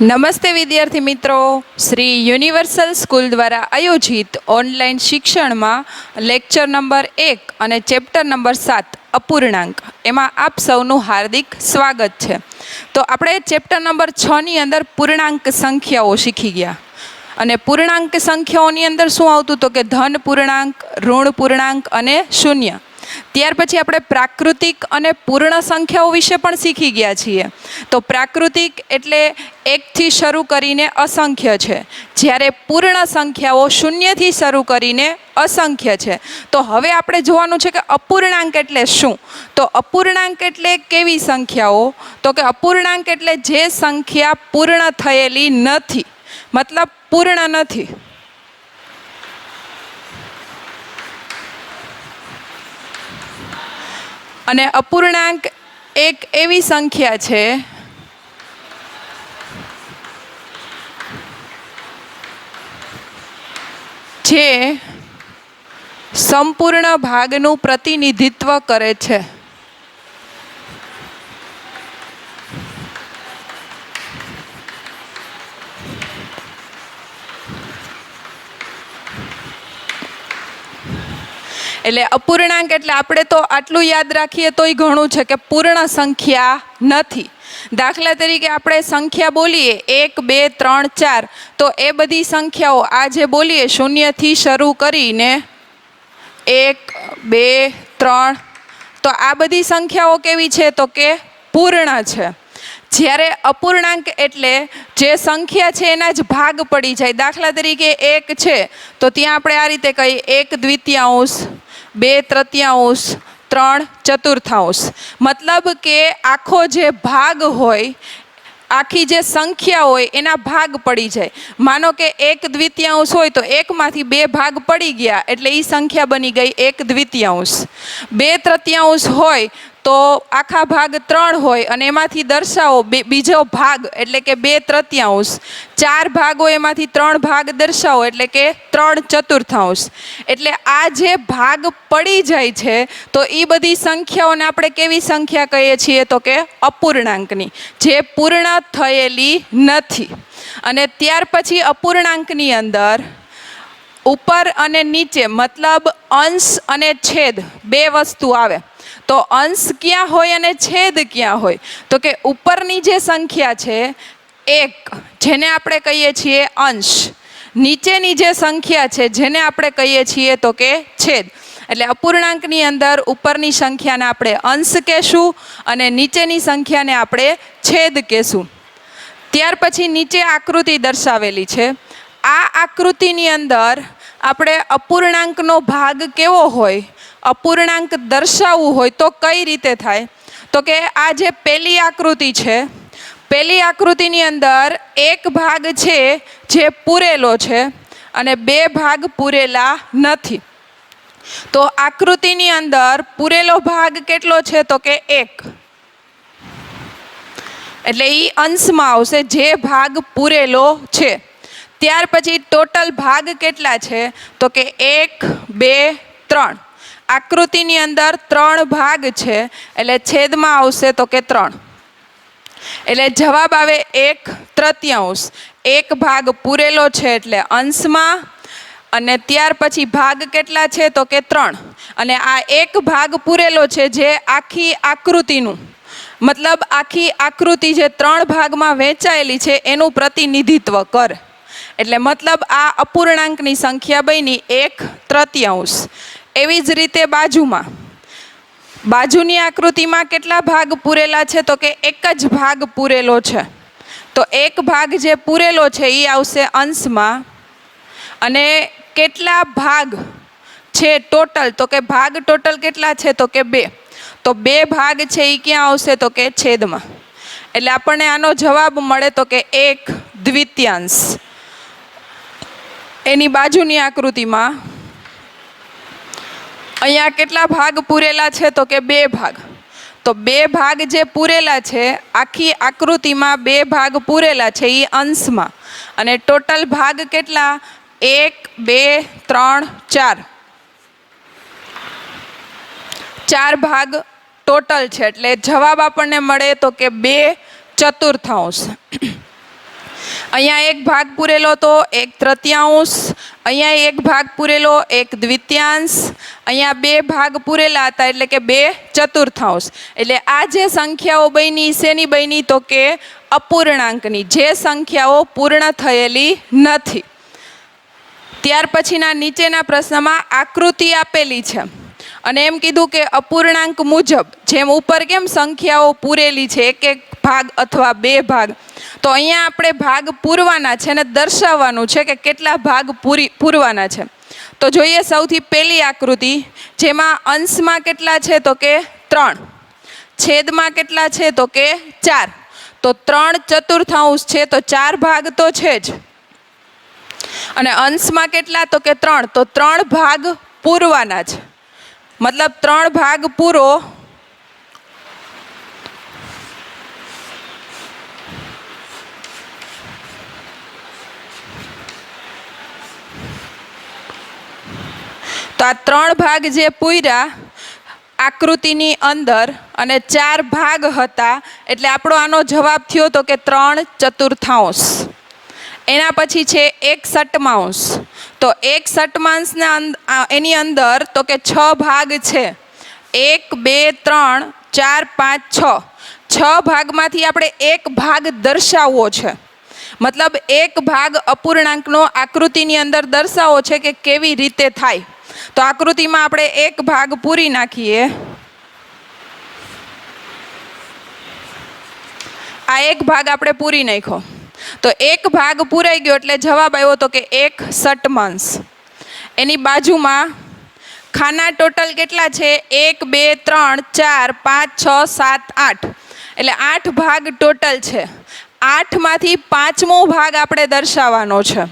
નમસ્તે વિદ્યાર્થી મિત્રો, શ્રી યુનિવર્સલ સ્કૂલ દ્વારા આયોજિત ઓનલાઈન શિક્ષણમાં લેક્ચર નંબર 1 અને ચેપ્ટર નંબર 7 અપૂર્ણાંક એમાં આપ સૌનું હાર્દિક સ્વાગત છે. તો આપણે ચેપ્ટર નંબર 6ની અંદર પૂર્ણાંક સંખ્યાઓ શીખી ગયા અને પૂર્ણાંક સંખ્યાઓની અંદર શું આવતું તો કે ધન પૂર્ણાંક, ઋણ પૂર્ણાંક અને શૂન્ય. ત્યાર પછી આપણે પ્રાકૃતિક અને પૂર્ણ સંખ્યાઓ વિશે પણ શીખી ગયા છીએ. તો પ્રાકૃતિક એટલે 1થી શરૂ કરીને અસંખ્ય છે, જ્યારે પૂર્ણ સંખ્યાઓ 0થી શરૂ કરીને અસંખ્ય છે. તો હવે આપણે જોવાનું છે કે અપૂર્ણાંક એટલે શું. તો અપૂર્ણાંક એટલે કેવી સંખ્યાઓ, તો કે અપૂર્ણાંક એટલે જે સંખ્યા પૂર્ણ થયેલી નથી, મતલબ પૂર્ણ નથી. અને અપૂર્ણાંક એક એવી સંખ્યા છે જે સંપૂર્ણ ભાગનું પ્રતિનિધિત્વ કરે છે. એટલે અપૂર્ણાંક એટલે આપણે તો આટલું યાદ રાખીએ તોય ઘણું છે કે પૂર્ણ સંખ્યા નથી. દાખલા તરીકે આપણે સંખ્યા બોલીએ 1, 2, 3, 4, તો એ બધી સંખ્યાઓ આ જે બોલીએ 0થી શરૂ કરીને 1, 2, 3, તો આ બધી સંખ્યાઓ કેવી છે તો કે પૂર્ણ છે. જ્યારે અપૂર્ણાંક એટલે જે સંખ્યા છે એના જ ભાગ પડી જાય. દાખલા તરીકે 1 છે તો ત્યાં આપણે આ રીતે કહીએ 1 દ્વિતીયાંશ, 2 તૃતીયાંશ, 3 ચતુર્થાંશ. મતલબ કે આખો જે ભાગ હોય, આખી જે સંખ્યા હોય એના ભાગ પડી જાય. માનો કે 1 દ્વિતીયાંશ હોય તો 1માંથી 2 ભાગ પડી ગયા એટલે એ સંખ્યા બની ગઈ 1 દ્વિતીયાંશ. 2 તૃતીયાંશ હોય તો આખા ભાગ 3 હોય અને એમાંથી દર્શાવો બીજો ભાગ એટલે કે 2 તૃતીયાંશ. 4 ભાગ હોય એમાંથી 3 ભાગ દર્શાવો એટલે કે 3 ચતુર્થાંશ. એટલે આ જે ભાગ પડી જાય છે તો એ બધી સંખ્યાઓને આપણે કેવી સંખ્યા કહીએ છીએ તો કે અપૂર્ણાંકની, જે પૂર્ણ થયેલી નથી. અને ત્યાર પછી અપૂર્ણાંકની અંદર ઉપર અને નીચે મતલબ અંશ અને છેદ બે વસ્તુ આવે. તો અંશ ક્યાં હોય અને છેદ ક્યાં હોય તો કે ઉપરની જે સંખ્યા છે 1, જેને આપણે કહીએ છીએ અંશ, નીચેની જે સંખ્યા છે જેને આપણે કહીએ છીએ તો કે છેદ. એટલે અપૂર્ણાંકની અંદર ઉપરની સંખ્યાને આપણે અંશ કહેશું અને નીચેની સંખ્યાને આપણે છેદ કહેશું. ત્યાર પછી નીચે આકૃતિ દર્શાવેલી છે. આ આકૃતિની અંદર આપણે અપૂર્ણાંકનો ભાગ કેવો હોય, અપૂર્ણાંક દર્શાવવું હોય તો કઈ રીતે થાય તો કે આ જે પહેલી આકૃતિ છે, પહેલી આકૃતિની અંદર એક ભાગ છે જે પૂરેલો છે અને 2 ભાગ પૂરેલા નથી. તો આકૃતિની અંદર પૂરેલો ભાગ કેટલો છે તો કે 1, એટલે એ અંશમાં આવશે જે ભાગ પૂરેલો છે. ત્યાર પછી ટોટલ ભાગ કેટલા છે તો કે 1, 2, 3. આકૃતિની અંદર 3 ભાગ છે એટલે છેદમાં આવશે તો કે 3. એટલે જવાબ આવે 1 તૃતીયાંશ. એક ભાગ પૂરેલો છે એટલે અંશમાં, અને ત્યાર પછી ભાગ કેટલા છે તો કે 3. અને આ એક ભાગ પૂરેલો છે જે આખી આકૃતિનું, મતલબ આખી આકૃતિ જે 3 ભાગમાં વહેંચાયેલી છે એનું પ્રતિનિધિત્વ કરે. એટલે મતલબ આ અપૂર્ણાંકની સંખ્યા બની 1 તૃતીયાંશ. એવી જ રીતે બાજુની આકૃતિમાં કેટલા ભાગ પૂરેલા છે તો કે એક જ ભાગ પૂરેલો છે. તો એક ભાગ જે પૂરેલો છે એ આવશે અંશમાં. અને કેટલા ભાગ છે ટોટલ તો કે ભાગ ટોટલ કેટલા છે તો કે 2. તો 2 ભાગ છે એ ક્યાં આવશે તો કે છેદમાં. એટલે આપણને આનો જવાબ મળે તો કે 1 દ્વિતીયાંશ. એની બાજુની આકૃતિમાં અહીંયા કેટલા ભાગ પૂરેલા છે તો કે 2 ભાગ. તો 2 ભાગ જે પૂરેલા છે, આખી આકૃતિમાં 2 ભાગ પૂરેલા છે એ અંશમાં. અને ટોટલ ભાગ કેટલા 1, 2, 3, 4, 4 ભાગ ટોટલ છે. એટલે જવાબ આપણને મળે તો કે 2 ચતુર્થાંશ. અહીંયા એક ભાગ પૂરેલો તો 1/3, અહીંયા એક ભાગ પૂરેલો 1/2, અહીંયા 2 ભાગ પૂરેલા હતા એટલે કે 2/4. એટલે આ જે સંખ્યાઓ બની શેની બની તો કે અપૂર્ણાંકની, જે સંખ્યાઓ પૂર્ણ થયેલી નથી. ત્યાર પછીના નીચેના પ્રશ્નમાં આકૃતિ આપેલી છે અને એમ કીધું કે અપૂર્ણાંક મુજબ, જેમ ઉપર કેમ સંખ્યાઓ પૂરેલી છે એક એક ભાગ અથવા 2 ભાગ, તો અહીંયા આપણે ભાગ પૂરવાના છે અને દર્શાવવાનું છે કે કેટલા ભાગ પૂરવાના છે. તો જોઈએ સૌથી પહેલી આકૃતિ, જેમાં અંશમાં કેટલા છે તો કે 3, છેદમાં કેટલા છે તો કે 4. તો 3/4 છે તો 4 ભાગ તો છે જ, અને અંશમાં કેટલા તો કે 3, તો 3 ભાગ પૂરવાના છે. મતલબ 3 ભાગ પૂરો તો આ 3 ભાગ જે પૂર્યા આકૃતિની અંદર અને 4 ભાગ હતા એટલે આપણો આનો જવાબ થયો તો કે 3/4. એના પછી છે 1/7. તો 1/7 એની અંદર તો કે 6 ભાગ છે. 1, 2, 3, 4, 5, 6. 6 ભાગમાંથી આપણે 1 ભાગ દર્શાવવો છે. મતલબ 1 ભાગ અપૂર્ણાંકનો આકૃતિની અંદર દર્શાવવો છે કે કેવી રીતે થાય. તો આકૃતિમાં આપણે 1 ભાગ પૂરી નાખીએ. આ 1 ભાગ આપણે પૂરી નાખ્યો તો 1 ભાગ પૂરાઈ ગયો એટલે જવાબ આવ્યો તો કે 1/7. એની બાજુમાં ખાના ટોટલ કેટલા છે? 1, 2, 3, 4, 5, 6, 7, 8. એટલે 8 ભાગ ટોટલ છે. 8માંથી 5મો ભાગ આપણે દર્શાવવાનો છે.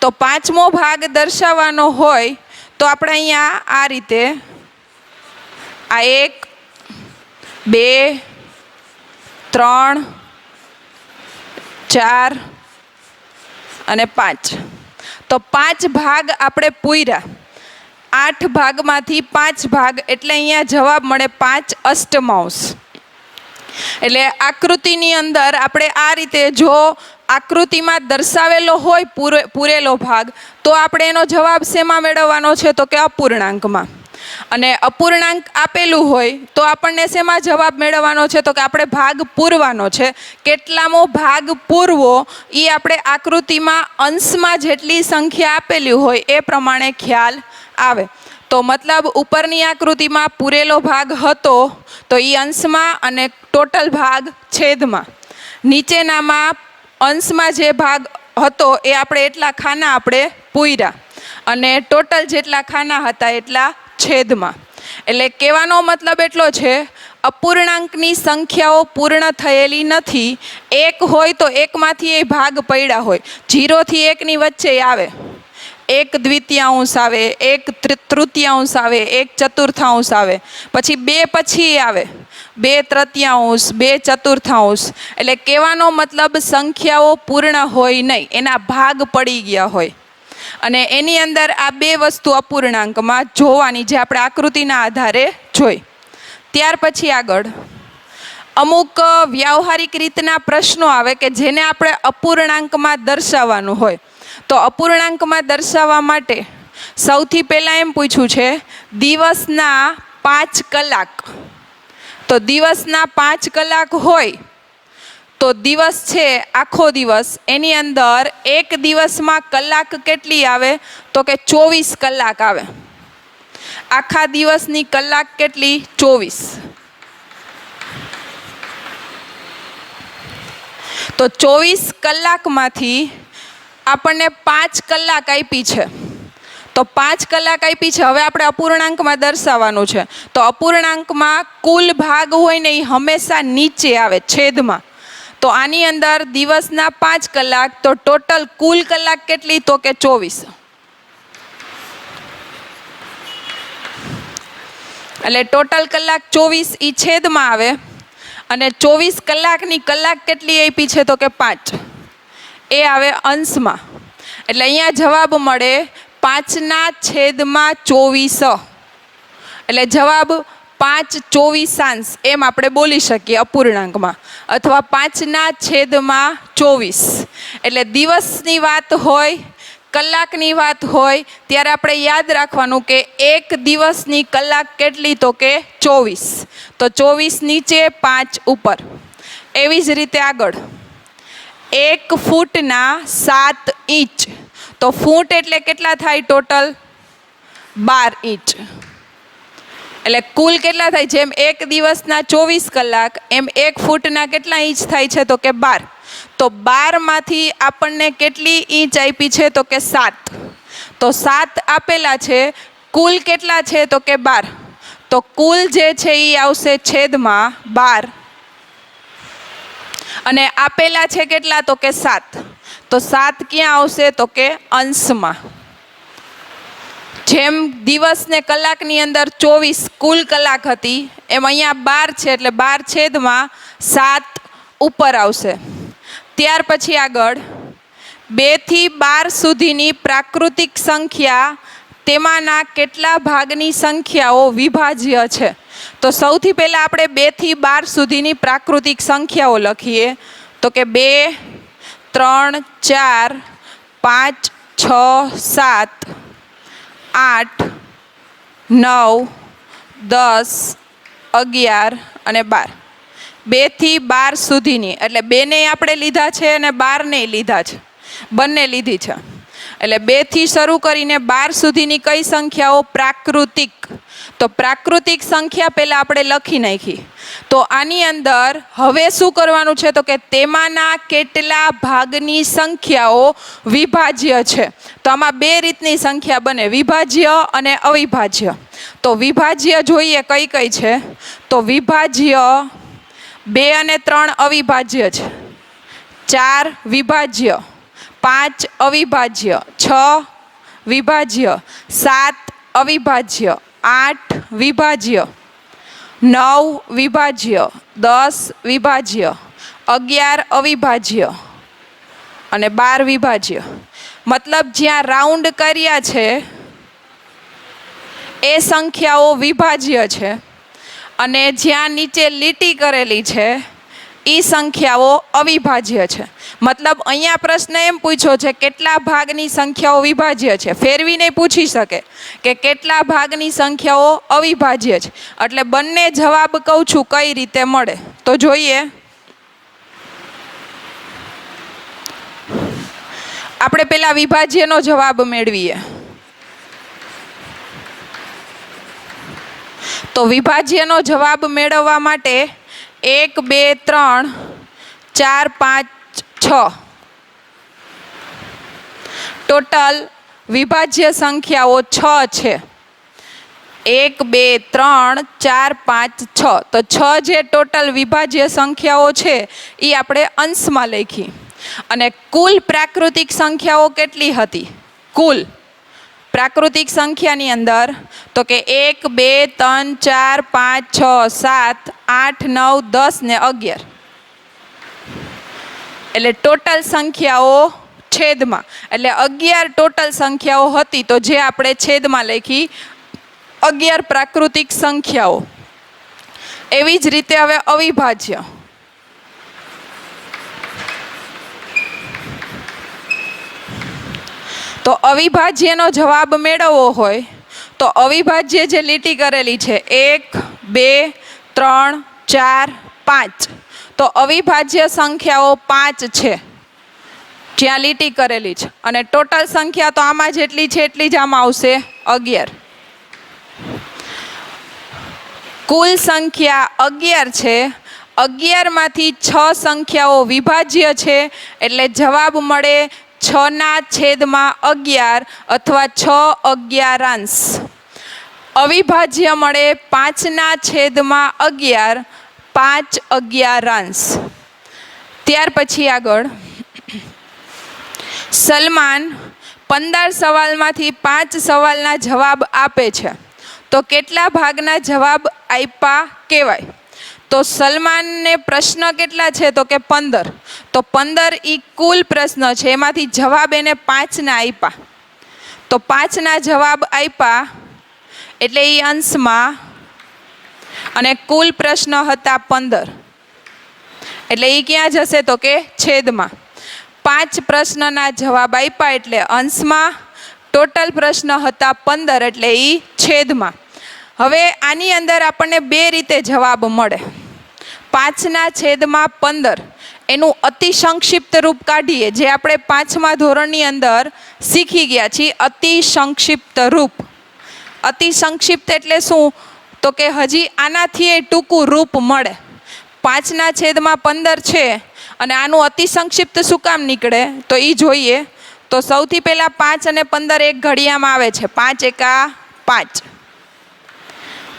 તો 5મો ભાગ દર્શાવવાનો હોય તો આપણે અહીંયા આ રીતે આ 1, 2, 3, 4 અને 5. તો 5 ભાગ આપણે પૂર્યા. 8 ભાગમાંથી 5 ભાગ એટલે અહીંયા જવાબ મળે 5/8. એટલે આકૃતિની અંદર આપણે આ રીતે જો આકૃતિમાં દર્શાવેલો હોય પૂરેલો ભાગ તો આપણે એનો જવાબ શેમાં મેળવવાનો છે તો કે અપૂર્ણાંકમાં. અને અપૂર્ણાંક આપેલું હોય તો આપણને શેમાં જવાબ મેળવવાનો છે તો કે આપણે ભાગ પૂરવાનો છે. કેટલામો ભાગ પૂરવો એ આપણે આકૃતિમાં અંશમાં જેટલી સંખ્યા આપેલી હોય એ પ્રમાણે ખ્યાલ આવે. તો મતલબ ઉપરની આકૃતિમાં પૂરેલો ભાગ હતો તો એ અંશમાં અને ટોટલ ભાગ છેદમાં. નીચેનામાં અંશમાં જે ભાગ હતો એ આપણે એટલા ખાના આપણે પૂર્યા અને ટોટલ જેટલા ખાના હતા એટલા છેદમાં. એટલે કહેવાનો મતલબ એટલો છે અપૂર્ણાંકની સંખ્યાઓ પૂર્ણ થયેલી નથી. 1 હોય તો 1માંથી એ ભાગ પડ્યા હોય. 0 થી 1ની વચ્ચે આવે. 1/2 આવે, 1/3 આવે, 1/4 આવે, પછી 2 પછી આવે 2/3, 2/4. એટલે કહેવાનો મતલબ સંખ્યાઓ પૂર્ણ હોય નહીં, એના ભાગ પડી ગયા હોય. અને એની અંદર આ 2 વસ્તુ અપૂર્ણાંકમાં જોવાની જે આપણે આકૃતિના આધારે જોઈ. ત્યાર પછી આગળ અમુક વ્યવહારિક રીતના પ્રશ્નો આવે કે જેને આપણે અપૂર્ણાંકમાં દર્શાવવાનું હોય. તો અપૂર્ણાંકમાં દર્શાવવા માટે સૌથી પહેલાં એમ પૂછ્યું છે દિવસના 5 કલાક. તો દિવસના 5 કલાક હોય તો દિવસ છે આખો દિવસ, એની અંદર એક દિવસમાં કલાક કેટલી આવે તો કે 24 કલાક આવે. આખા દિવસની કલાક કેટલી? 24. તો 24 કલાકમાંથી આપણને 5 કલાક આપી છે. તો 5 કલાક આપી છે. હવે આપણે અપૂર્ણાંકમાં દર્શાવવાનું છે. તો અપૂર્ણાંકમાં કુલ ભાગ હોય ને એ હંમેશા નીચે આવે છેદમાં. તો આની અંદર દિવસના 5 કલાક તો ટોટલ કુલ કલાક કેટલી તો કે 24. એટલે ટોટલ કલાક 24 એ છેદમાં આવે અને 24 કલાકની કલાક કેટલી આપી છે તો કે 5 એ આવે અંશમાં. એટલે અહીંયા જવાબ મળે 5/24. એટલે જવાબ 5/24 એમ આપણે બોલી શકીએ અપૂર્ણાંકમાં, અથવા 5/24. એટલે દિવસની વાત હોય, કલાકની વાત હોય ત્યારે આપણે યાદ રાખવાનું કે એક દિવસની કલાક કેટલી, તો કે 24. તો 24 નીચે 5 ઉપર. એવી જ રીતે આગળ 1 ફૂટના 7 ઇંચ. તો ફૂટ એટલે કેટલા થાય ટોટલ? 12 ઇંચ. એટલે કુલ કેટલા થાય? જેમ એક દિવસના 24 કલાક એમ 1 ફૂટના કેટલા ઇંચ થાય છે? તો કે 12. તો 12 માંથી આપણને કેટલી ઇંચ આપી છે? તો કે 7. તો 7 આપેલા છે, કુલ કેટલા છે? તો કે 12. તો કુલ જે છે એ આવશે છેદમાં 12. અને આપેલા છે કેટલા? તો કે 7. તો 7 ક્યાં આવશે? તો કે અંશમાં. જેમ દિવસ ને કલાકની અંદર 24 કુલ કલાક હતી, એમ અહીંયા 12 છે એટલે 12 છેદમાં 7 ઉપર આવશે. ત્યાર પછી આગળ 2 થી 12 સુધીની પ્રાકૃતિક સંખ્યા, તેમાંના કેટલા ભાગની સંખ્યાઓ વિભાજ્ય છે? તો સૌથી પહેલા આપણે 2 થી 12 સુધીની પ્રાકૃતિક સંખ્યાઓ લખીએ. તો કે 2, 3, 4, 5, 6, 7, 8, 9, 10, 11 અને 12. 2 થી 12 સુધીની, એટલે 2 ને આપણે લીધા છે અને 12 ને લીધા છે, બંને લીધી છે. એટલે 2 થી શરૂ કરીને 12 સુધીની કઈ સંખ્યાઓ? પ્રાકૃતિક. તો પ્રાકૃતિક સંખ્યા પહેલા આપણે લખી નાખી. તો આની અંદર હવે શું કરવાનું છે? તો કે તેમાંના કેટલા ભાગની સંખ્યાઓ વિભાજ્ય છે. તો આમાં 2 રીતની સંખ્યા બને, વિભાજ્ય અને અવિભાજ્ય. તો વિભાજ્ય જોઈએ કઈ કઈ છે? તો વિભાજ્ય 2 અને 3 અવિભાજ્ય છે, 4 વિભાજ્ય, 5 અવિભાજ્ય, 6 વિભાજ્ય, 7 અવિભાજ્ય, 8 વિભાજ્ય, 9 વિભાજ્ય, 10 વિભાજ્ય, 11 અવિભાજ્ય અને 12 વિભાજ્ય. મતલબ જ્યાં રાઉન્ડ કર્યા છે એ સંખ્યાઓ વિભાજ્ય છે, અને જ્યાં નીચે લીટી કરેલી છે એ સંખ્યાઓ અવિભાજ્ય છે. મતલબ અહીંયા પ્રશ્ન એમ પૂછ્યો છે કેટલા ભાગની સંખ્યાઓ વિભાજ્ય છે, ફેરવીને પૂછી શકે કે કેટલા ભાગની સંખ્યાઓ અવિભાજ્ય છે. એટલે બંને જવાબ કહું છું કઈ રીતે મળે તો જોઈએ. આપણે પેલા વિભાજ્યનો જવાબ મેળવીએ. તો વિભાજ્યનો જવાબ મેળવવા માટે 1, 2, 3, 4, 5, 6 ટોટલ વિભાજ્ય સંખ્યાઓ 6 છે. 1, 2, 3, 4, 5, 6. તો 6 જે ટોટલ વિભાજ્ય સંખ્યાઓ છે એ આપણે અંશમાં લખી. અને કુલ પ્રાકૃતિક સંખ્યાઓ કેટલી હતી? કુલ પ્રાકૃતિક સંખ્યાની અંદર તો કે 1, 2, 3, 4, 5, 6, 7, 8, 9, 10 ને 11. એટલે ટોટલ સંખ્યાઓ છેદમાં, એટલે 11 ટોટલ સંખ્યાઓ હતી. તો જે આપણે છેદમાં લખી 11 પ્રાકૃતિક સંખ્યાઓ. એવી જ રીતે હવે અવિભાજ્ય. તો અવિભાજ્યનો જવાબ મેળવવો હોય તો અવિભાજ્ય જે લીટી કરેલી છે 1, 2, 3, 4, 5. તો અવિભાજ્ય સંખ્યાઓ 5 છે જ્યાં લીટી કરેલી છે, અને ટોટલ સંખ્યા તો આમાં જેટલી છે એટલી જ આમાં આવશે 11. કુલ સંખ્યા 11 છે. 11 માંથી 6 સંખ્યાઓ વિભાજ્ય છે, એટલે જવાબ મળે 6/11 અથવા 6/11. અવિભાજ્ય મળે 5/11, 5/11. ત્યાર પછી આગળ સલમાન 15 સવાલમાંથી 5 સવાલના જવાબ આપે છે, તો કેટલા ભાગના જવાબ આપ્યા કહેવાય? તો સલમાનને પ્રશ્ન કેટલા છે? તો કે 15. તો 15 એ કુલ પ્રશ્ન છે, એમાંથી જવાબ એને 5ના આપ્યા. તો 5ના જવાબ આપ્યા એટલે એ અંશમાં અને કુલ પ્રશ્ન હતા 15. એટલે એ ક્યાં જશે તો કે છેદમાં. 5 પ્રશ્નના જવાબ આપ્યા એટલે અંશમાં, ટોટલ પ્રશ્ન હતા 15 એટલે એ છેદમાં. હવે આની અંદર આપણને બે રીતે જવાબ મળે. 5/15 એનું અતિ સંક્ષિપ્ત રૂપ કાઢીએ, જે આપણે 5મા ધોરણની અંદર શીખી ગયા છીએ. અતિ સંક્ષિપ્ત રૂપ. અતિ સંક્ષિપ્ત એટલે શું તો કે હજી આનાથી એ ટૂંકું રૂપ મળે. 5/15 છે અને આનું અતિ સંક્ષિપ્ત શું કામ નીકળે તો એ જોઈએ. તો સૌથી પહેલાં 5 અને 15 એક ઘડિયામાં આવે છે. 5 એકા 5,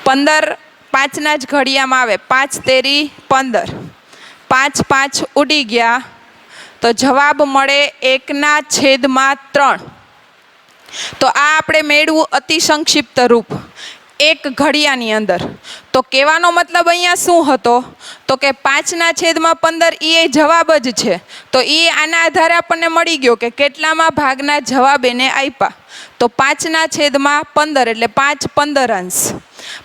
15 5ના જ ઘડિયામાં આવે. 5 તેરી 15, 5 5 ઉડી ગયા તો જવાબ મળે 1/3. તો આ આપણે મેળવું અતિ સંક્ષિપ્ત રૂપ એક ઘડિયાની અંદર. તો કહેવાનો મતલબ અહીંયા શું હતો તો કે 5/15 એ જવાબ જ છે. તો એ આના આધારે આપણને મળી ગયો કે કેટલામાં ભાગના જવાબ એને આપ્યા. તો 5/15 એટલે 5/15.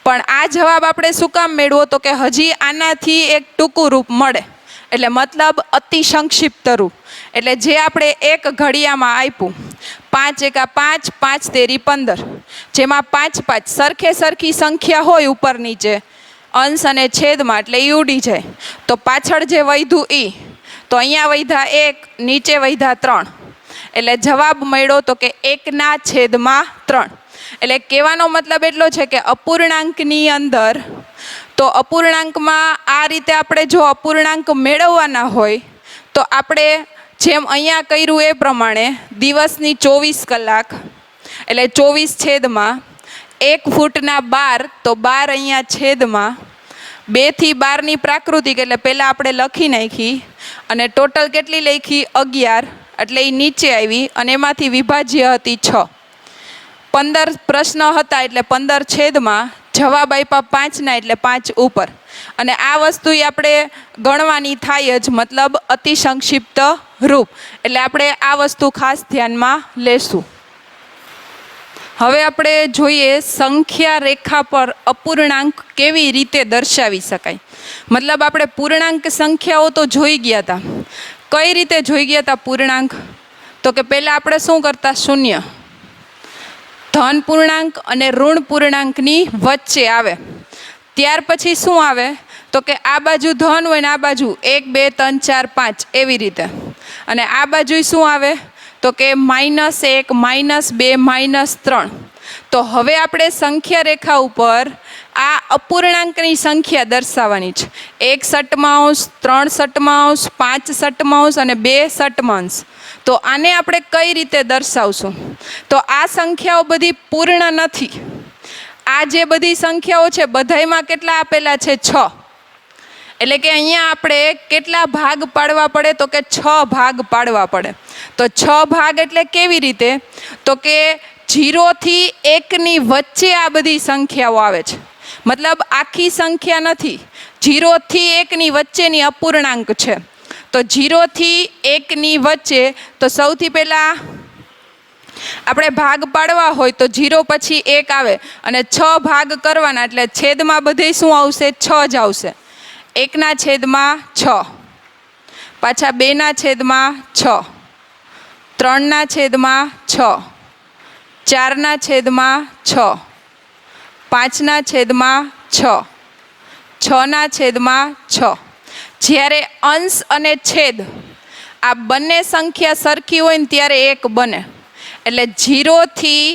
પણ આ જવાબ આપણે શું કામ મેળવો તો કે હજી આનાથી એક ટૂંકું રૂપ મળે. એટલે મતલબ અતિ સંક્ષિપ્ત રૂપ. એટલે જે આપણે એક ઘડિયામાં આપ્યું 5 એકા 5, 5 તેરી 15, જેમાં 5 5 સરખે સરખી સંખ્યા હોય ઉપર નીચે અંશ અને છેદમાં એટલે એ ઉડી જાય. તો પાછળ જે વધ્યું એ તો અહીંયા વધ્યા 1, નીચે વધ્યા 3. એટલે જવાબ મળ્યો તો કે 1/3. એટલે કહેવાનો મતલબ એટલો છે કે અપૂર્ણાંકની અંદર, તો અપૂર્ણાંકમાં આ રીતે આપણે જો અપૂર્ણાંક મેળવવાના હોય તો આપણે જેમ અહીંયા કર્યું એ પ્રમાણે દિવસની 24 કલાક એટલે 24 છેદમાં 1 ફૂટના 12, તો 12 અહીંયા છેદમાં 2 થી 12ની પ્રાકૃતિક એટલે પહેલાં આપણે લખી નાખી અને ટોટલ કેટલી લખી 11 એટલે એ નીચે આવી અને એમાંથી વિભાજ્ય હતી 6. 15 પ્રશ્ન હતા એટલે 15 છેદમાં જવાબ આપ્યા 5ના એટલે 5 ઉપર. અને આ વસ્તુ આપણે ગણવાની થાય જ, મતલબ અતિ સંક્ષિપ્ત રૂપ. એટલે આપણે આ વસ્તુ ખાસ ધ્યાનમાં લેશું. હવે આપણે જોઈએ સંખ્યા રેખા પર અપૂર્ણાંક કેવી રીતે દર્શાવી શકાય. મતલબ આપણે પૂર્ણાંક સંખ્યાઓ તો જોઈ ગયા હતા. કઈ રીતે જોઈ ગયા હતા પૂર્ણાંક તો કે પહેલાં આપણે શું કરતા, શૂન્ય ધન પૂર્ણાંક અને ઋણ પૂર્ણાંકની વચ્ચે આવે. ત્યાર પછી શું આવે તો કે આ બાજુ ધન હોય ને આ બાજુ 1 2 3 4 5 એવી રીતે. અને આ બાજુ શું આવે તો કે -1 -2 -3. તો હવે આપણે સંખ્યા રેખા ઉપર આ અપૂર્ણાંકની સંખ્યા દર્શાવવાની છે. 1 ષટમાંશ, 3 ષટમાંશ, 5 ષટમાંશ અને 2 ષટમાંશ. તો આને આપણે કઈ રીતે દર્શાવશું તો આ સંખ્યાઓ બધી પૂર્ણ નથી. આ જે બધી સંખ્યાઓ છે બધાયમાં કેટલા આપેલા છે 6. એટલે કે અહીંયા આપણે કેટલા ભાગ પાડવા પડે તો કે 6 ભાગ પાડવા પડે. તો 6 ભાગ એટલે કેવી રીતે તો કે 0 થી 1ની વચ્ચે આ બધી સંખ્યાઓ આવે છે. મતલબ આખી સંખ્યા નથી, 0 થી 1ની વચ્ચેની અપૂર્ણાંક છે. તો 0 થી 1ની વચ્ચે તો સૌથી પહેલાં આપણે ભાગ પાડવા હોય તો 0 પછી 1 આવે અને 6 ભાગ કરવાના એટલે છેદમાં બધે શું આવશે 6 જ આવશે. 1/6, પાછા 2/6, 3/6, 4/6, 5/6, 6/6. જ્યારે અંશ અને છેદ આ બંને સંખ્યા સરખી હોય ને ત્યારે 1 બને. એટલે 0 થી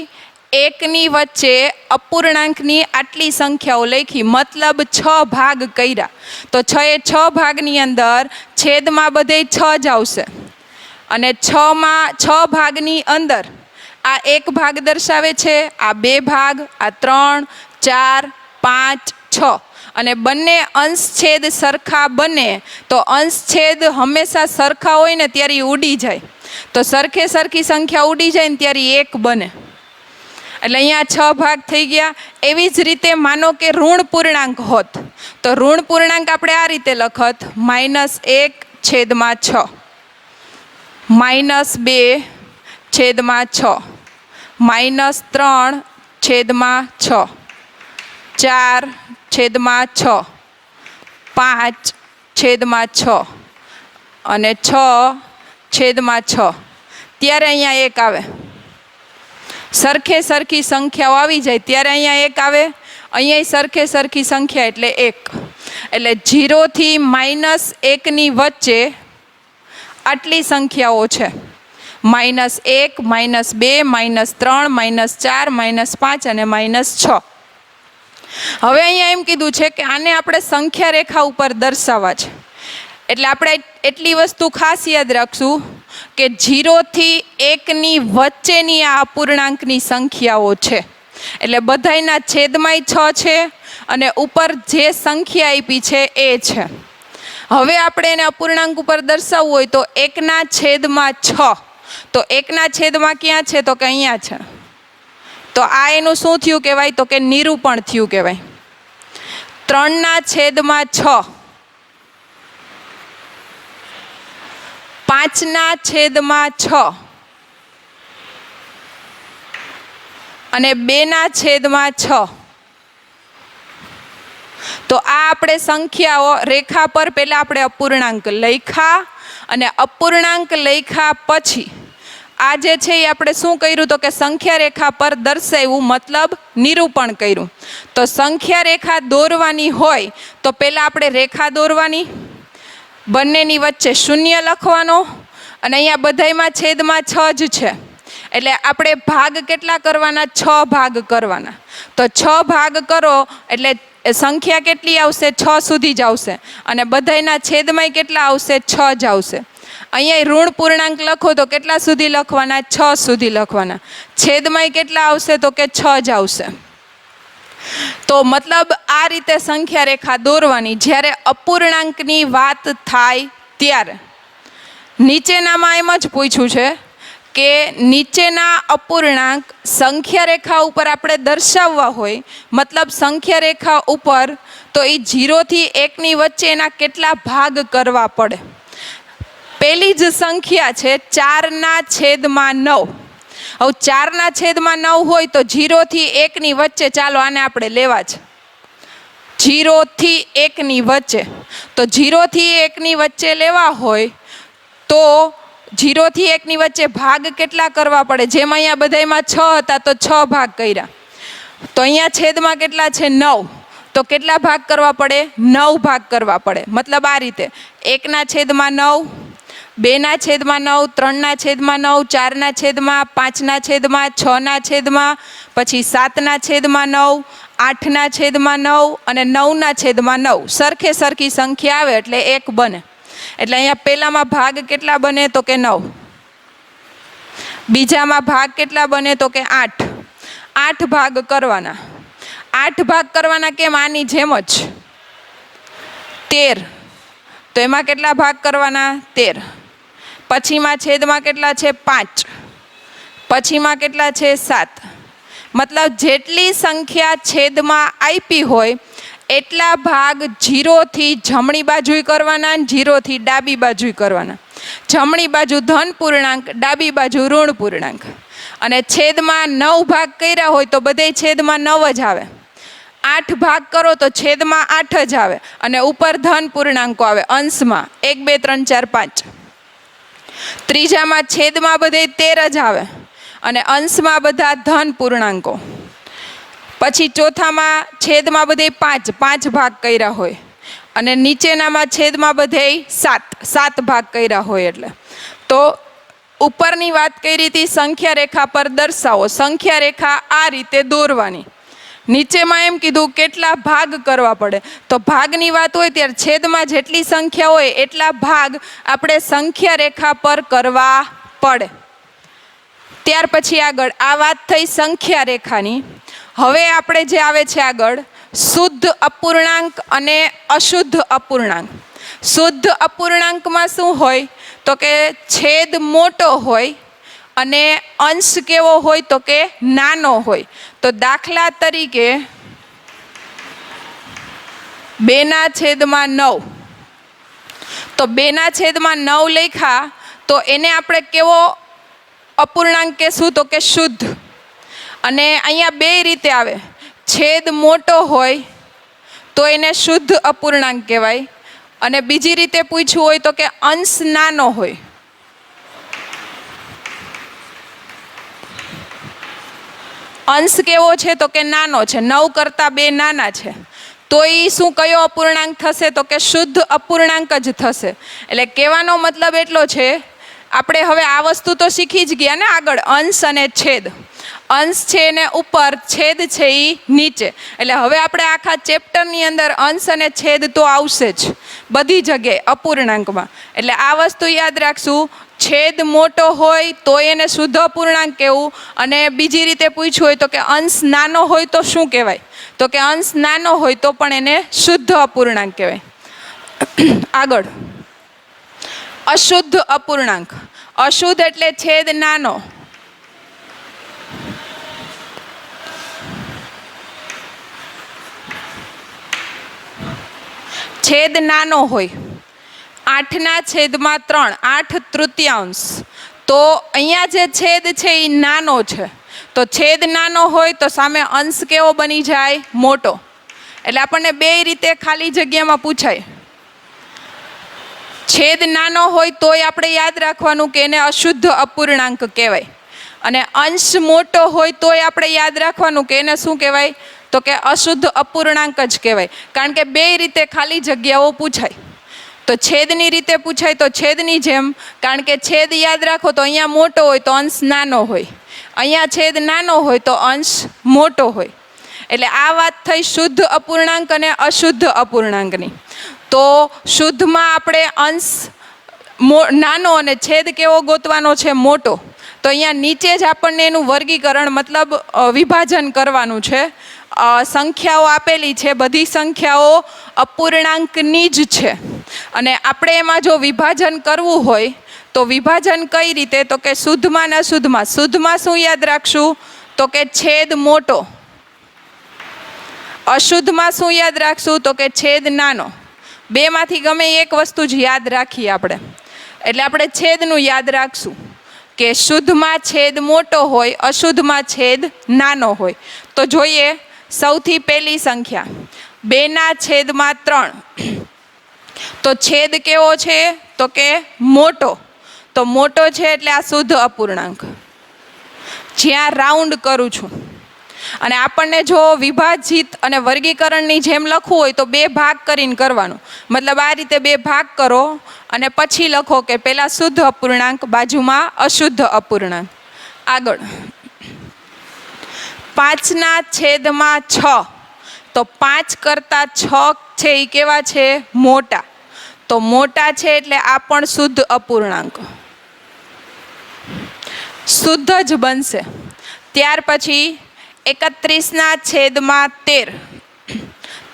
1ની વચ્ચે અપૂર્ણાંકની આટલી સંખ્યાઓ લખી, મતલબ 6 ભાગ કર્યા. તો 6 ભાગની અંદર છેદમાં બધે 6 જ આવશે. અને 6 ભાગની અંદર આ 1 ભાગ દર્શાવે છે, આ 2 ભાગ, આ 3, 4, 5, 6. અને બંને અંશ છેદ સરખા બને તો અંશ છેદ હંમેશા સરખા હોય ને ત્યારે ઉડી જાય. તો સરખે સરખી સંખ્યા ઉડી જાય ને ત્યારે 1 બને. એટલે અહીંયા 6 ભાગ થઈ ગયા. એવી જ રીતે માનો કે ઋણ પૂર્ણાંક હોત તો ઋણ પૂર્ણાંક આપણે આ રીતે લખત -1/6, -2/6, -3/6, 4, છેદમાં 6, 5 છેદમાં 6 અને 6 છેદમાં 6. ત્યારે અહીંયા 1 આવે. સરખે સરખી સંખ્યાઓ આવી જાય ત્યારે અહીંયા 1 આવે. અહીંયા સરખે સરખી સંખ્યા એટલે 1. એટલે 0 થી -1 વચ્ચે આટલી સંખ્યાઓ છે. -1, -2, -3, -4, -5 અને -6. હવે અહીંયા એમ કીધું છે કે આને આપણે સંખ્યા રેખા ઉપર દર્શાવવા છે. એટલે આપણે એટલી વસ્તુ ખાસ યાદ રાખશું કે 0 થી 1 વચ્ચેની આ અપૂર્ણાંકની સંખ્યાઓ છે. એટલે બધાયના છેદમાંય 6 છે અને ઉપર જે સંખ્યા આપી છે એ છે. હવે આપણે એને અપૂર્ણાંક ઉપર દર્શાવવું હોય તો 1/6. તો 1/6 ક્યાં છે? તો કે અહીંયા છે. તો આ એનું શું થયું કહેવાય? તો કે નિરૂપણ થયું કહેવાય. 3/6, 5/6 અને 2/6. તો આ આપણે સંખ્યાઓ રેખા પર પહેલા આપણે અપૂર્ણાંક લખ્યા અને અપૂર્ણાંક લખ્યા પછી આ જે છે એ આપણે શું કર્યું? તો કે સંખ્યા રેખા પર દર્શાવ્યું, મતલબ નિરૂપણ કર્યું. તો સંખ્યા રેખા દોરવાની હોય તો પહેલા આપણે રેખા દોરવાની, બંનેની વચ્ચે 0 લખવાનો અને અહીંયા બધાયમાં છેદમાં 6 જ છે. એટલે આપણે ભાગ કેટલા કરવાના? 6 ભાગ કરવાના. તો 6 ભાગ કરો એટલે સંખ્યા કેટલી આવશે? 6 સુધી જ આવશે. અને બધાયના છેદમાંય કેટલા આવશે? 6 જ આવશે. અહીંયા ઋણ પૂર્ણાંક લખો તો કેટલા સુધી લખવાના? 6 સુધી લખવાના. છેદમાંય કેટલા આવશે? તો કે 6 જ આવશે. તો મતલબ આ રીતે સંખ્યા રેખા દોરવાની જ્યારે અપૂર્ણાંકની વાત થાય ત્યારે. નીચેનામાં એમ જ પૂછ્યું છે કે નીચેના અપૂર્ણાંક સંખ્યા રેખા ઉપર આપણે દર્શાવવા હોય, મતલબ સંખ્યા રેખા ઉપર, તો એ 0 થી 1 વચ્ચે એના કેટલા ભાગ કરવા પડે. પહેલી જ સંખ્યા છે 4/9. હવે 4/9 હોય તો 0 થી 1 વચ્ચે, ચાલો આને આપણે લેવા છે 0 થી 1 વચ્ચે. તો 0 થી 1 વચ્ચે લેવા હોય તો 0 થી 1 વચ્ચે ભાગ કેટલા કરવા પડે? જેમ અહીંયા બધાયમાં 6 હતા તો 6 ભાગ કર્યા. તો અહીંયા છેદમાં કેટલા છે? 9. તો કેટલા ભાગ કરવા પડે? 9 ભાગ કરવા પડે. મતલબ આ રીતે 1/9, 2/9, 3/9, 4/5, 6/9, પછી 7/9, 8/9 અને 9/9. સરખે સરખી સંખ્યા આવે એટલે 1 બને. એટલે અહીંયા પહેલામાં ભાગ કેટલા બને? તો કે 9. બીજામાં ભાગ કેટલા બને? તો કે 8. 8 ભાગ કરવાના. 8 ભાગ કરવાના કેમ? આની જેમ જ 13. તો એમાં કેટલા ભાગ કરવાના? 13. પછીમાં છેદમાં કેટલા છે? 5. પછીમાં કેટલા છે? 7. મતલબ જેટલી સંખ્યા છેદમાં આપી હોય એટલા ભાગ 0 થી જમણી બાજુય કરવાના, 0 થી ડાબી બાજુય કરવાના. જમણી બાજુ ધન પૂર્ણાંક, ડાબી બાજુ ઋણ પૂર્ણાંક. અને છેદમાં 9 ભાગ કર્યા હોય તો બધે છેદમાં 9 જ આવે. 8 ભાગ કરો તો છેદમાં 8 જ આવે અને ઉપર ધન પૂર્ણાંકો આવે અંશમાં 1, 2, 3, 4, 5. ત્રીજામાં છેદમાં બધે 13 જ આવે અને અંશમાં બધા ધન પૂર્ણાંકો. પછી ચોથામાં છેદમાં બધે 5 ભાગ કર્યા હોય અને નીચેનામાં છેદમાં બધે 7 ભાગ કર્યા હોય. એટલે તો ઉપરની વાત કરી હતી સંખ્યા રેખા પર દર્શાવો. સંખ્યા રેખા આ રીતે દોરવાની. નીચેમાં એમ કીધું કેટલા ભાગ કરવા પડે. તો ભાગની વાત હોય ત્યારે છેદમાં જેટલી સંખ્યા હોય એટલા ભાગ આપણે સંખ્યા રેખા પર કરવા પડે. ત્યાર પછી આગળ આ વાત થઈ સંખ્યા રેખાની. હવે આપણે જે આવે છે આગળ શુદ્ધ અપૂર્ણાંક અને અશુદ્ધ અપૂર્ણાંક. શુદ્ધ અપૂર્ણાંકમાં શું હોય? તો કે છેદ મોટો હોય અને અંશ કેવો હોય? તો કે નાનો હોય. તો દાખલા તરીકે 2/9. તો 2/9 લખ્યા તો એને આપણે કેવો અપૂર્ણાંક કહેશું? તો કે શુદ્ધ. અને અહીંયા બે રીતે આવે. છેદ મોટો હોય તો એને શુદ્ધ અપૂર્ણાંક કહેવાય. અને બીજી રીતે પૂછવું હોય તો કે અંશ નાનો હોય, અંશ કેવો છે તો કે નાનો છે, 9 કરતાં 2 નાના છે, તો એ શું કયો અપૂર્ણાંક થશે તો કે શુદ્ધ અપૂર્ણાંક જ થશે. એટલે કહેવાનો મતલબ એટલો છે, આપણે હવે આ વસ્તુ તો શીખી જ ગયા ને આગળ, અંશ અને છેદ. અંશ છે એને ઉપર, છેદ છે એ નીચે. એટલે હવે આપણે આખા ચેપ્ટરની અંદર અંશ અને છેદ તો આવશે જ બધી જગ્યાએ અપૂર્ણાંકમાં. એટલે આ વસ્તુ યાદ રાખશું, છેદ મોટો હોય તો એને શુદ્ધ અપૂર્ણાંક કહેવું. અને બીજી રીતે પૂછવું હોય તો કે અંશ નાનો હોય તો શું કહેવાય તો કે અંશ નાનો હોય તો પણ એને શુદ્ધ અપૂર્ણાંક કહેવાય. આગળ, અશુદ્ધ અપૂર્ણાંક. અશુદ્ધ એટલે છેદ નાનો, છેદ નાનો હોય, 8/3, 8/3. તો અહીંયા જે છેદ છે એ નાનો છે, તો છેદ નાનો હોય તો સામે અંશ કેવો બની જાય? મોટો. એટલે આપણને બે રીતે ખાલી જગ્યામાં પૂછાય. છેદ નાનો હોય તોય આપણે યાદ રાખવાનું કે એને અશુદ્ધ અપૂર્ણાંક કહેવાય, અને અંશ મોટો હોય તોય આપણે યાદ રાખવાનું કે એને શું કહેવાય તો કે અશુદ્ધ અપૂર્ણાંક જ કહેવાય. કારણ કે બે રીતે ખાલી જગ્યાઓ પૂછાય. તો છેદની રીતે પૂછાય તો છેદની જેમ, કારણ કે છેદ યાદ રાખો તો અહીંયા મોટો હોય તો અંશ નાનો હોય, અહીંયા છેદ નાનો હોય તો અંશ મોટો હોય. એટલે આ વાત થઈ શુદ્ધ અપૂર્ણાંક અને અશુદ્ધ અપૂર્ણાંકની. તો શુદ્ધમાં આપણે અંશ નાનો અને છેદ કેવો ગોતવાનો છે? મોટો. તો અહીંયા નીચે જ આપણને એનું વર્ગીકરણ મતલબ વિભાજન કરવાનું છે. સંખ્યાઓ આપેલી છે, બધી સંખ્યાઓ અપૂર્ણાંકની જ છે, અને આપણે એમાં જો વિભાજન કરવું હોય તો વિભાજન કઈ રીતે તો કે શુદ્ધમાં ને અશુદ્ધમાં. શુદ્ધમાં શું યાદ રાખશું તો કે છેદ મોટો, અશુદ્ધમાં શું યાદ રાખશું તો કે છેદ નાનો. બેમાંથી ગમે એક વસ્તુ જ યાદ રાખીએ આપણે. એટલે આપણે છેદનું યાદ રાખશું કે શુદ્ધમાં છેદ મોટો હોય, અશુદ્ધમાં છેદ નાનો હોય. તો જોઈએ, સૌથી પહેલી સંખ્યા 2/3. તો છેદ કેવો છે તો કે મોટો. તો મોટો છે એટલે આ શુદ્ધ અપૂર્ણાંક. જ્યાં રાઉન્ડ કરું છું, અને આપણને જો વિભાજિત અને વર્ગીકરણની જેમ લખવું હોય તો 2 ભાગ કરીને કરવાનું. મતલબ આ રીતે 2 ભાગ કરો અને પછી લખો કે પહેલા શુદ્ધ અપૂર્ણાંક, બાજુમાં અશુદ્ધ અપૂર્ણાંક. આગળ, 5/6. તો 5 કરતાં 6 છે એ કેવા છે? મોટા. તો મોટા છે એટલે આ પણ શુદ્ધ અપૂર્ણાંક, શુદ્ધ જ બનશે. ત્યાર પછી 31/13.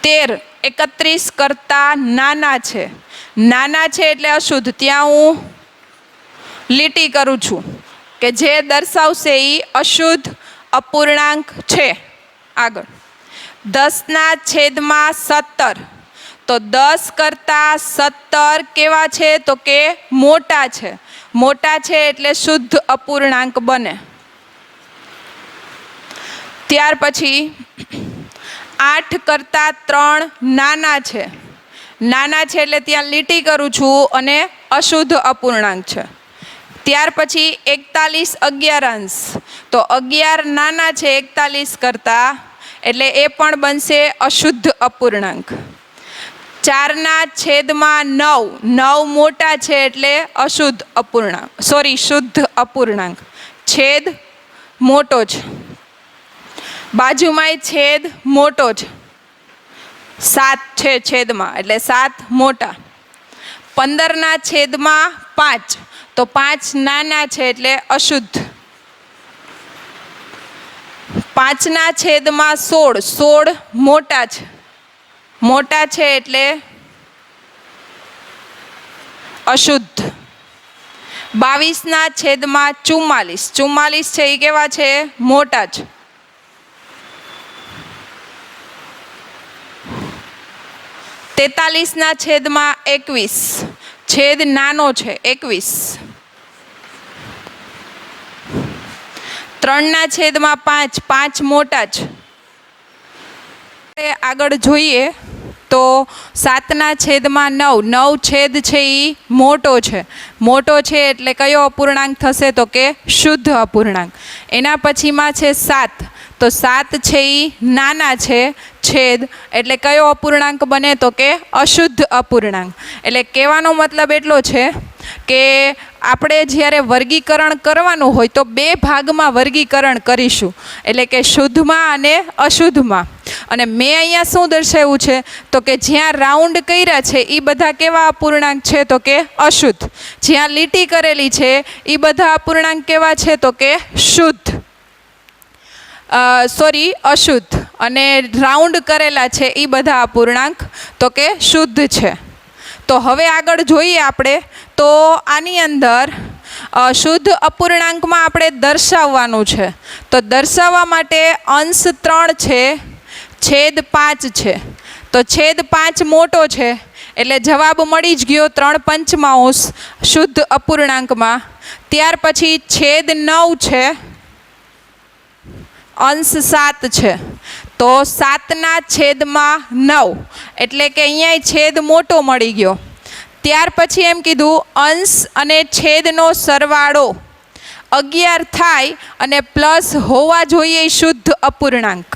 13 31 કરતાં નાના છે, નાના છે એટલે અશુદ્ધ. ત્યાં હું લીટી કરું છું કે જે દર્શાવશે એ અશુદ્ધ અપૂર્ણાંક છે. આગળ, 10/17. તો 10 કરતાં 17 કેવા છે તો કે મોટા છે. મોટા છે એટલે શુદ્ધ અપૂર્ણાંક બને. ત્યાર પછી 8 કરતાં 3 નાના છે, નાના છે એટલે ત્યાં લીટી કરું છું અને અશુદ્ધ અપૂર્ણાંક છે. ત્યાર પછી 41/11. તો 11 નાના છે 41 કરતાં, એટલે એ પણ બનશે અશુદ્ધ અપૂર્ણાંક. 4/9. 9 મોટા છે એટલે અશુદ્ધ અપૂર્ણાંક, શુદ્ધ અપૂર્ણાંક. છેદ મોટો છે, બાજુમાંય છેદ મોટો છે. 7 છે છેદમાં એટલે 7 મોટા. 15/5. તો 5 નાના છે એટલે અશુદ્ધ. 5/16. 16 મોટા છે, મોટા છે એટલે અશુદ્ધ. 22/44. 44 છે એ કેવા છે? મોટા છે. 43/21. છેદ નાનો છે 21. 3/5. 5 મોટા છે. આગળ જોઈએ તો 7/9, 9 છેદ છે એ મોટો છે એટલે કયો અપૂર્ણાંક થશે તો કે શુદ્ધ અપૂર્ણાંક. એના પછીમાં છે 7, તો 7 છે એ નાના છે છેદ એટલે કયો અપૂર્ણાંક બને તો કે અશુદ્ધ અપૂર્ણાંક. એટલે કહેવાનો મતલબ એટલો છે કે આપણે જ્યારે વર્ગીકરણ કરવાનું હોય તો 2 ભાગમાં વર્ગીકરણ કરીશું, એટલે કે શુદ્ધમાં અને અશુદ્ધમાં. અને મેં અહીંયા શું દર્શાવ્યું છે તો કે જ્યાં રાઉન્ડ કર્યા છે એ બધા કેવા અપૂર્ણાંક છે તો કે અશુદ્ધ, જ્યાં લીટી કરેલી છે એ બધા અપૂર્ણાંક કેવા છે તો કે શુદ્ધ, અશુદ્ધ, અને રાઉન્ડ કરેલા છે એ બધા અપૂર્ણાંક તો કે શુદ્ધ છે. તો હવે આગળ જોઈએ આપણે તો આની અંદર શુદ્ધ અપૂર્ણાંકમાં આપણે દર્શાવવાનું છે. તો દર્શાવવા માટે અંશ 3 છે, છેદ 5 છે. તો છેદ 5 મોટો છે એટલે જવાબ મળી જ ગયો 3/5 શુદ્ધ અપૂર્ણાંકમાં. ત્યાર પછી છેદ 9 છે, અંશ 7 છે. તો 7/9 એટલે કે અહીંયા છેદ મોટો મળી ગયો. ત્યાર પછી એમ કીધું અંશ અને છેદનો સરવાળો 11 થાય અને પ્લસ હોવા જોઈએ શુદ્ધ અપૂર્ણાંક.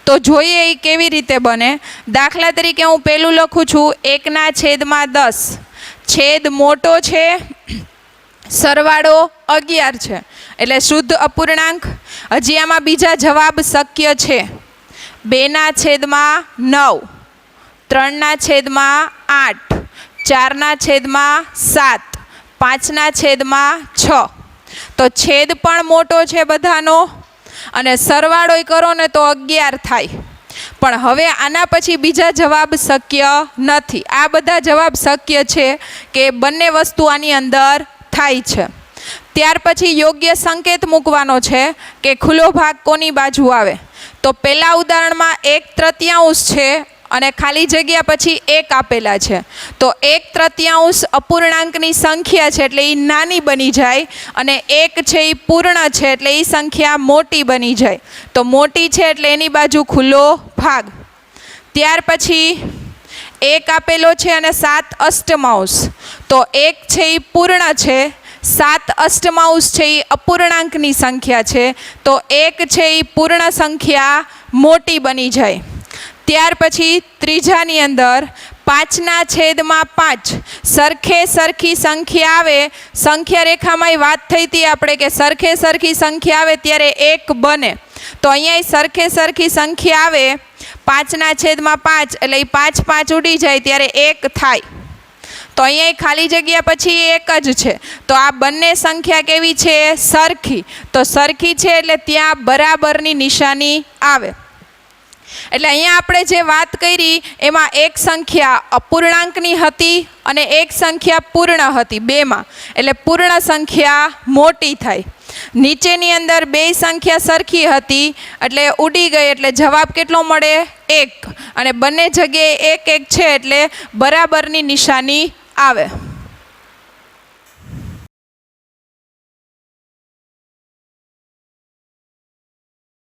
તો જોઈએ એ કેવી રીતે બને. દાખલા તરીકે હું પેલું લખું છું 1/10, છેદ મોટો છે, સરવાળો 11 છે એટલે શુદ્ધ અપૂર્ણાંક. હજી આમાં બીજા જવાબ શક્ય છે. 2/9, 3/8, 4/7, 5/6. તો છેદ પણ મોટો છે બધાનો અને સરવાળોય કરો ને તો 11 થાય. પણ હવે આના પછી બીજા જવાબ શક્ય નથી. આ બધા જવાબ શક્ય છે કે બંને વસ્તુ આની અંદર થાય છે. ત્યાર પછી યોગ્ય સંકેત મૂકવાનો છે કે ખુલ્લો ભાગ કોની બાજુ આવે. તો પહેલા ઉદાહરણમાં 1/3 છે અને ખાલી જગ્યા પછી 1 આપેલા છે. તો 1/3 અપૂર્ણાંકની સંખ્યા છે એટલે એ નાની બની જાય અને 1 છે એ પૂર્ણ છે એટલે એ સંખ્યા મોટી બની જાય. તો મોટી છે એટલે એની બાજુ ખુલ્લો ભાગ. ત્યાર પછી 1 આપેલો છે અને 7/8. તો 1 છે એ પૂર્ણ છે, 7/8 છે એ અપૂર્ણાંકની સંખ્યા છે. તો 1 છે એ પૂર્ણ સંખ્યા મોટી બની જાય. ત્યાર પછી ત્રીજાની અંદર 5/5 સરખી સંખ્યા આવે. સંખ્યા રેખામાં વાત થઈ હતી આપણે કે સરખી સંખ્યા આવે ત્યારે 1 બને. તો અહીંયા સરખી સંખ્યા આવે 5/5 એટલે 5 ઉડી જાય ત્યારે 1 થાય. તો અહીંયા ખાલી જગ્યા પછી 1 જ છે. તો આ બંને સંખ્યા કેવી છે? સરખી. તો સરખી છે એટલે ત્યાં બરાબરની નિશાની આવે. એટલે અહીંયા આપણે જે વાત કરી એમાં એક સંખ્યા અપૂર્ણાંકની હતી અને એક સંખ્યા પૂર્ણ હતી, બેમાં. એટલે પૂર્ણ સંખ્યા મોટી થાય. નીચેની અંદર બે સંખ્યા સરખી હતી એટલે ઉડી ગઈ એટલે જવાબ કેટલો મળે? 1. અને બંને જગ્યાએ 1 1 છે એટલે બરાબરની નિશાની આવે.